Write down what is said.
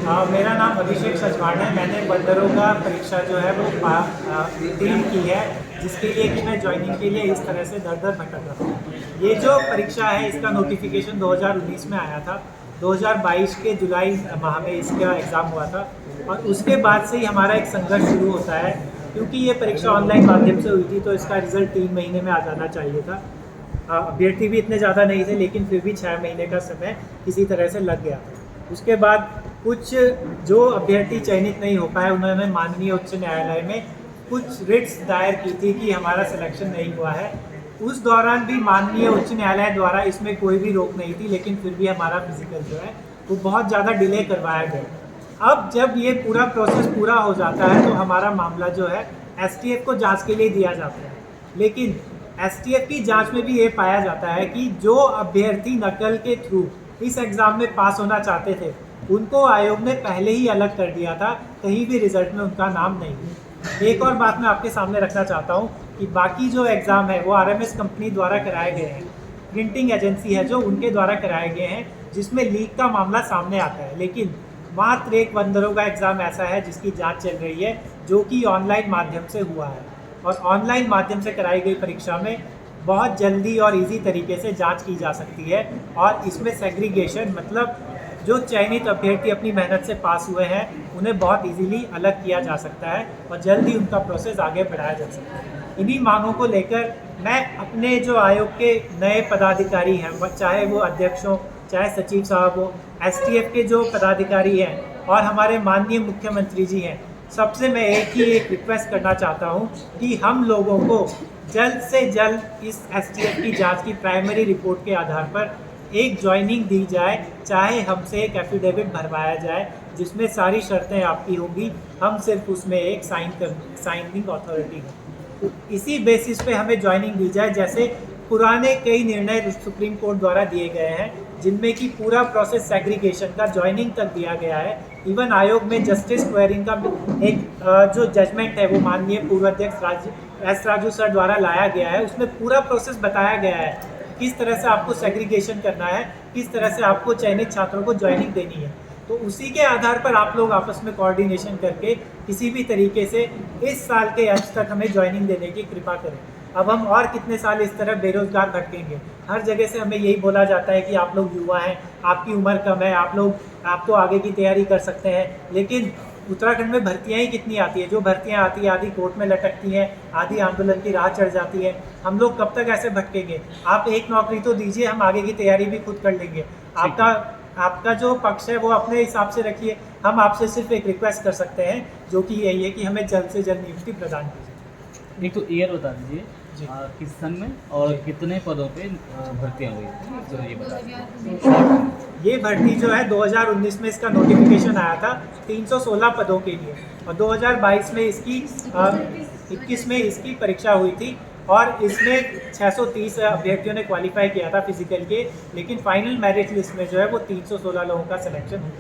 मेरा नाम अभिषेक सचवाण है। मैंने बंदरों का परीक्षा जो है वो उत्तीर्ण की है, जिसके लिए कि मैं ज्वाइनिंग के लिए इस तरह से दर दर भटक रहा हूँ। ये जो परीक्षा है इसका नोटिफिकेशन 2019 में आया था। 2022 के जुलाई माह में इसका एग्ज़ाम हुआ था और उसके बाद से ही हमारा एक संघर्ष शुरू होता है, क्योंकि ये परीक्षा ऑनलाइन माध्यम से हुई थी तो इसका रिजल्ट 3 महीने में आ जाना चाहिए था। अभ्यर्थी भी इतने ज़्यादा नहीं थे, लेकिन फिर भी 6 महीने का समय किसी तरह से लग गया। उसके बाद कुछ जो अभ्यर्थी चयनित नहीं हो पाए, उन्होंने माननीय उच्च न्यायालय में कुछ रिट्स दायर की थी कि हमारा सिलेक्शन नहीं हुआ है। उस दौरान भी माननीय उच्च न्यायालय द्वारा इसमें कोई भी रोक नहीं थी, लेकिन फिर भी हमारा फिजिकल जो है वो बहुत ज़्यादा डिले करवाया गया। अब जब ये पूरा प्रोसेस पूरा हो जाता है तो हमारा मामला जो है STF को जांच के लिए दिया जाता है, लेकिन STF की जांच में भी ये पाया जाता है कि जो अभ्यर्थी नकल के थ्रू इस एग्ज़ाम में पास होना चाहते थे उनको आयोग ने पहले ही अलग कर दिया था, कहीं भी रिजल्ट में उनका नाम नहीं है। एक और बात मैं आपके सामने रखना चाहता हूँ कि बाकी जो एग्ज़ाम है वो RMS कंपनी द्वारा कराए गए हैं, प्रिंटिंग एजेंसी है जो उनके द्वारा कराए गए हैं, जिसमें लीक का मामला सामने आता है। लेकिन मात्र एक बंदरों का एग्ज़ाम ऐसा है जिसकी जाँच चल रही है, जो कि ऑनलाइन माध्यम से हुआ है और ऑनलाइन माध्यम से कराई गई परीक्षा में बहुत जल्दी और इजी तरीके से जांच की जा सकती है और इसमें सेग्रीगेशन मतलब जो चयनित अभ्यर्थी अपनी मेहनत से पास हुए हैं उन्हें बहुत इजीली अलग किया जा सकता है और जल्दी उनका प्रोसेस आगे बढ़ाया जा सकता है। इन्हीं मांगों को लेकर मैं अपने जो आयोग के नए पदाधिकारी हैं, चाहे वो अध्यक्ष हो, चाहे सचिव साहब हो, STF के जो पदाधिकारी हैं और हमारे माननीय मुख्यमंत्री जी हैं, सबसे मैं एक रिक्वेस्ट करना चाहता हूं कि हम लोगों को जल्द से जल्द इस STF की जांच की प्राइमरी रिपोर्ट के आधार पर एक ज्वाइनिंग दी जाए, चाहे हमसे एक एफिडेविट भरवाया जाए जिसमें सारी शर्तें आपकी होंगी, हम सिर्फ उसमें एक साइनिंग अथॉरिटी है। तो इसी बेसिस पे हमें ज्वाइनिंग दी जाए, जैसे पुराने कई निर्णय सुप्रीम कोर्ट द्वारा दिए गए हैं जिनमें कि पूरा प्रोसेस सेग्रीगेशन का ज्वाइनिंग तक दिया गया है। इवन आयोग में जस्टिस क्वेरिंग का एक जो जजमेंट है वो माननीय पूर्व अध्यक्ष एस राजू सर द्वारा लाया गया है, उसमें पूरा प्रोसेस बताया गया है किस तरह से आपको सेग्रीगेशन करना है, किस तरह से आपको चयनित छात्रों को ज्वाइनिंग देनी है। तो उसी के आधार पर आप लोग आपस में कोऑर्डिनेशन करके किसी भी तरीके से इस साल के अंत तक हमें ज्वाइनिंग देने की कृपा करें। अब हम और कितने साल इस तरह बेरोजगार भटकेंगे। हर जगह से हमें यही बोला जाता है कि आप लोग युवा हैं, आपकी उम्र कम है, आप तो आगे की तैयारी कर सकते हैं, लेकिन उत्तराखंड में भर्तियां ही कितनी आती है। जो भर्तियां आती है आधी कोर्ट में लटकती हैं, आधी आंदोलन की राह चढ़ जाती है। हम लोग कब तक ऐसे भटकेंगे। आप एक नौकरी तो दीजिए, हम आगे की तैयारी भी खुद कर लेंगे। आपका जो पक्ष है वो अपने हिसाब से रखिए। हम आपसे सिर्फ एक रिक्वेस्ट कर सकते हैं जो कि यही है कि हमें जल्द से जल्द नियुक्ति प्रदान कीजिए। एक तो ईयर बता दीजिए किस सन में और कितने पदों पे भर्तियां हुई, तो ये बता दीजिए। ये भर्ती जो है 2019 में इसका नोटिफिकेशन आया था 316 पदों के लिए और 2022 में इसकी 21 में इसकी परीक्षा हुई थी और इसमें 630 अभ्यर्थियों ने क्वालिफाई किया था फिजिकल के, लेकिन फाइनल मेरिट लिस्ट में जो है वो 316 लोगों का सिलेक्शन हुआ।